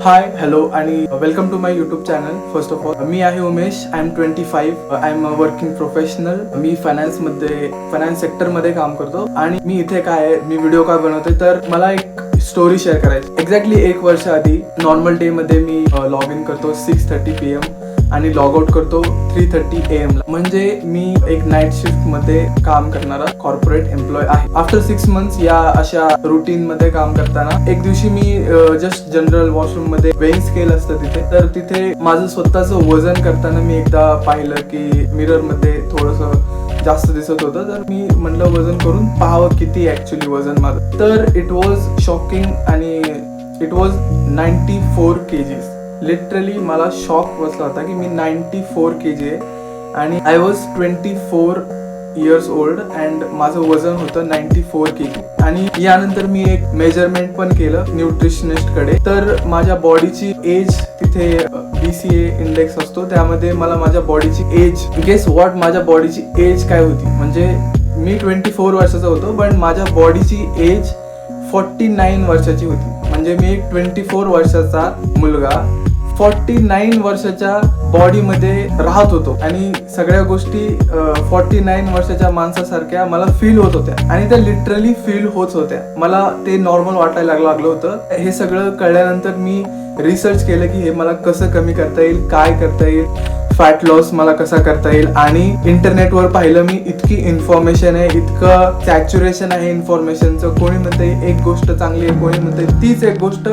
हाय hello आणि welcome to my YouTube channel. First of all मी आहे Umesh. I am 25. I am a working professional. मी finance सेक्टरमध्ये काम करतो. आणि मी इथे काय मी व्हिडिओ का बनवते तर मला एक स्टोरी शेअर करायची. एक्झॅक्टली 1 वर्ष आधी नॉर्मल डे मध्ये मी लॉग इन करतो 6:30 PM आणि लॉग आउट करतो 3:30 AM ला. म्हणजे मी एक नाईट शिफ्ट मध्ये काम करणारा कॉर्पोरेट एम्प्लॉय आहे. आफ्टर 6 months या अशा रुटीन मध्ये काम करताना एक दिवशी मी जस्ट जनरल वॉशरूम मध्ये वेइंग स्केल असतं तिथे, तर तिथे माझं स्वतःचं वजन करताना मी एकदा पाहिलं की मिरर मध्ये थोडंसं जास्त दिसत होतं. तर मी म्हटलं वजन करून पाहावं किती ऍक्च्युली वजन माझं. तर इट वॉज शॉकिंग आणि इट वॉज 94 kgs. लिटरली मला शॉक बसला होता की मी 94 kg आहे आणि I was 24 years old and माझं वजन होतं 94 kg. आणि यानंतर मी एक मेजरमेंट पण केलं न्यूट्रिशनिस्ट कडे. तर माझ्या बॉडीची एज तिथे BCA इंडेक्स असतो, त्यामध्ये मला माझ्या बॉडीची एज गेस वॉट माझ्या बॉडीची एज काय होती. म्हणजे मी 24 वर्षाचा होतो पण माझ्या बॉडीची एज 49 वर्षाची होती. म्हणजे मी एक 24 वर्षाचा मुलगा 49 वर्षाच्या बॉडीमध्ये राहत होतो आणि सगळ्या गोष्टी 49 वर्षाच्या माणसासारख्या मला फील होत होत्या आणि त्या लिटरली फील होत होत्या. मला ते नॉर्मल वाटायला लागलं होतं. हे सगळं कळल्यानंतर मी रिसर्च केलं की हे मला कसं कमी करता येईल, काय करता येईल, फॅट लॉस मला कसा करता येईल. आणि इंटरनेटवर पाहिलं मी, इतकी इन्फॉर्मेशन आहे, इतकं सॅच्युरेशन आहे इन्फॉर्मेशनचं. कोणी म्हणते एक गोष्ट चांगली आहे, कोणी म्हणते तीच एक गोष्ट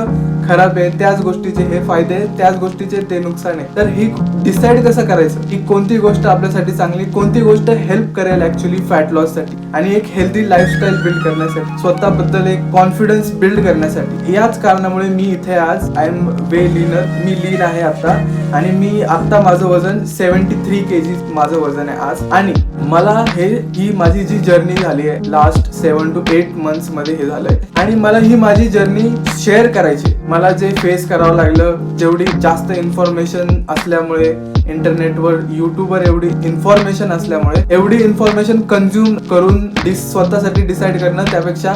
खराब आहे, त्याच गोष्टीचे हे फायदे आहेत, त्याच गोष्टीचे ते नुकसान आहे. तर ही डिसाईड कसं करायचं की कोणती गोष्ट आपल्यासाठी चांगली, कोणती गोष्ट हेल्प करेल ऍक्च्युली फॅट लॉस साठी आणि एक हेल्दी लाईफस्टाईल बिल्ड करण्यासाठी, स्वतःबद्दल एक कॉन्फिडन्स बिल्ड करण्यासाठी. याच कारणामुळे मी इथे आज आय एम वे लीनर. मी लीन आहे आता आणि मी आता माझं वजन 73 kg माझं वजन आहे आज. आणि मला ही माझी जी जर्नी झाली आहे लास्ट 7 to 8 months मध्ये हे झालंय आणि मला ही माझी जर्नी शेअर करायची. मला जे फेस करावं लागलं, जेवढी जास्त इन्फॉर्मेशन असल्यामुळे इंटरनेटवर युट्यूबवर एवढी इन्फॉर्मेशन असल्यामुळे, एवढी इन्फॉर्मेशन कन्झ्युम करून स्वतःसाठी डिसाईड करणं त्यापेक्षा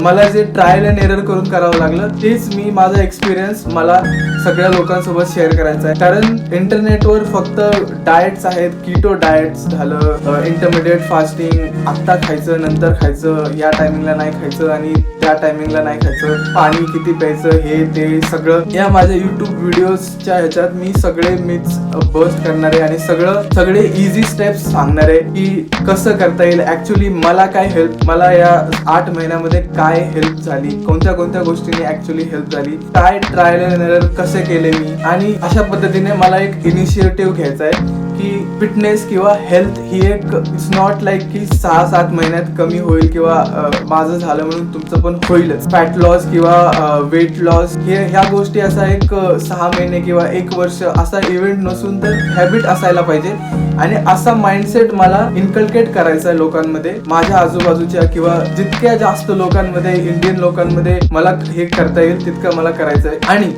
मला जे ट्रायल अँड एरर करून करावं लागलं तेच मी माझा एक्सपिरियन्स मला सगळ्या लोकांसोबत शेअर करायचा आहे. कारण इंटरनेटवर फक्त डाएट्स आहेत, कीटो डाएट्स झालं, इंटरमिडिएट फास्टिंग, आत्ता खायचं नंतर खायचं, या टायमिंगला नाही खायचं आणि त्या टायमिंगला नाही खायचं, पाणी किती प्यायचं, हे ते सगळं या माझ्या युट्यूब व्हिडिओजच्या ह्याच्यात मी सगळे मिथ्स बस्ट करणार आहे आणि सगळे इझी स्टेप्स सांगणार आहे की कसं करता येईल. ऍक्च्युली मला काय हेल्प, मला या 8 महिन्यामध्ये काय हेल्प झाली, कोणत्या गोष्टींनी ऍक्च्युली हेल्प झाली, काय ट्रायल अँड एरर कसे केले मी. आणि अशा पद्धतीने मला एक इनिशिएटिव्ह घ्यायचा आहे की फिटनेस किंवा हेल्थ ही एक इट्स नॉट लाईक की 6-7 महिन्यात कमी होईल किंवा माझं झालं म्हणून तुमचं पण होईलच. फॅट लॉस किंवा वेट लॉस ह्या गोष्टी असा एक 6 महिने किंवा 1 वर्ष असा इव्हेंट नसून तर हॅबिट असायला पाहिजे. आणि असा माइंडसेट मला इन्कल्केट करायचा आहे लोकांमध्ये, माझ्या आजूबाजूच्या किंवा जितक्या जास्त लोकांमध्ये, इंडियन लोकांमध्ये मला हे करता येईल तितकं मला करायचं आहे. आणि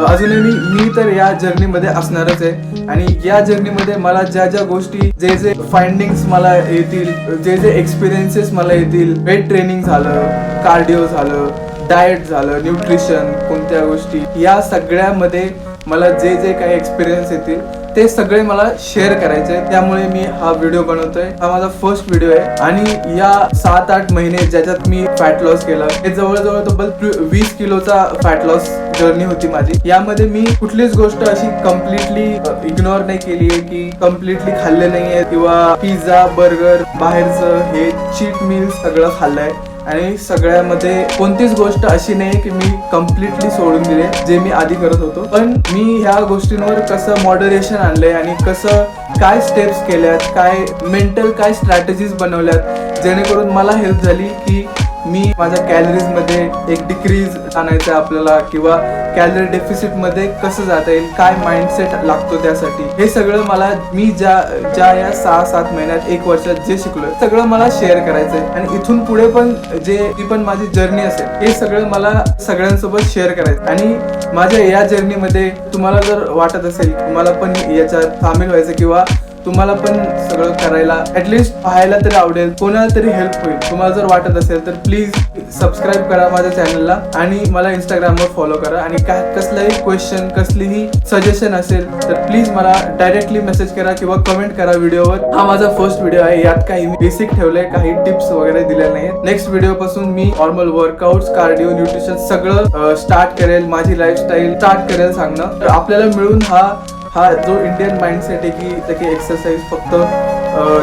अजूनही मी तर या जर्नीमध्ये असणारच आहे आणि या जर्नीमध्ये मला ज्या गोष्टी, जे फाइंडिंग्स मला येतील, जे एक्सपिरियन्सेस मला येतील, वेट ट्रेनिंग झालं, कार्डिओ झालं, डाएट झालं, न्यूट्रिशन, कोणत्या गोष्टी, या सगळ्यामध्ये मला जे काही एक्सपिरियन्स येतील ते सगळे मला शेअर करायचे. त्यामुळे मी हा व्हिडिओ बनवतोय. हा माझा फर्स्ट व्हिडिओ आहे आणि या 7-8 महिने ज्याच्यात मी फॅट लॉस केलं, हे जवळजवळ तब्बल 20 किलोचा फॅट लॉस जर्नी होती माझी. यामध्ये मी कुठलीच गोष्ट अशी कम्प्लिटली इग्नोर नाही केली आहे की कम्प्लिटली खाल्ले नाहीये किंवा पिझ्झा, बर्गर, बाहेरचं हे चीट मील सगळं खाल्लंय. आणि सगळ्यामध्ये कोणतीच गोष्ट अशी नाही की मी कम्प्लिटली सोडून दिले जे मी आधी करत होतो. पण मी ह्या गोष्टींवर कसं मॉडरेशन आणलंय आणि कसं काय स्टेप्स केल्यात, काय मेंटल काय स्ट्रॅटेजीज बनवल्यात जेणेकरून मला हेल्प झाली की मी माझ्या कॅलरीज मध्ये एक डिक्रीज आणायचं आपल्याला किंवा कॅलरी डेफिसिट मध्ये कसं जाता येईल, काय माइंडसेट लागतो त्यासाठी. हे सगळं मला मी ज्या या 6-7 महिन्यात 1 वर्षात जे शिकलोय सगळं मला शेअर करायचंय. आणि इथून पुढे पण जी पण माझी जर्नी असेल हे सगळं मला सगळ्यांसोबत शेअर करायचं. आणि माझ्या या जर्नीमध्ये तुम्हाला जर वाटत असेल तुम्हाला पण याच्यात सामील व्हायचं किंवा तुम्हाला पण सगळं करायला ऍटलिस्ट पाहायला तरी आवडेल, कोणाला तरी हेल्प होईल. तुम्हाला जर वाटत असेल तर प्लीज सबस्क्राईब करा माझ्या चॅनलला आणि मला इंस्टाग्रामवर फॉलो करा. आणि काय कसलाही क्वेश्चन, कसलीही सजेशन असेल तर प्लीज मला डायरेक्टली मेसेज करा किंवा कमेंट करा व्हिडिओवर. हा माझा फर्स्ट व्हिडिओ आहे, यात काही बेसिक ठेवलंय, काही टिप्स वगैरे दिलेल्या नाहीत. नेक्स्ट व्हिडिओ पासून मी नॉर्मल वर्कआउट, कार्डिओ, न्यूट्रिशन सगळं स्टार्ट करेल, माझी लाईफस्टाईल स्टार्ट करेल सांगणं. तर आपल्याला मिळून हा जो इंडियन माइंडसेट आहे की एक्सरसाइज फक्त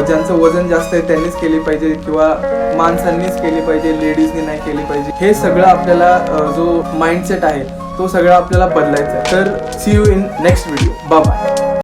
ज्यांचं वजन जास्त आहे त्यांनीच केली पाहिजे किंवा माणसांनीच केली पाहिजे, लेडीजनी नाही केली पाहिजे, हे सगळं आपल्याला जो माइंडसेट आहे तो सगळं आपल्याला बदलायचा आहे. तर see you in next video. Bye bye.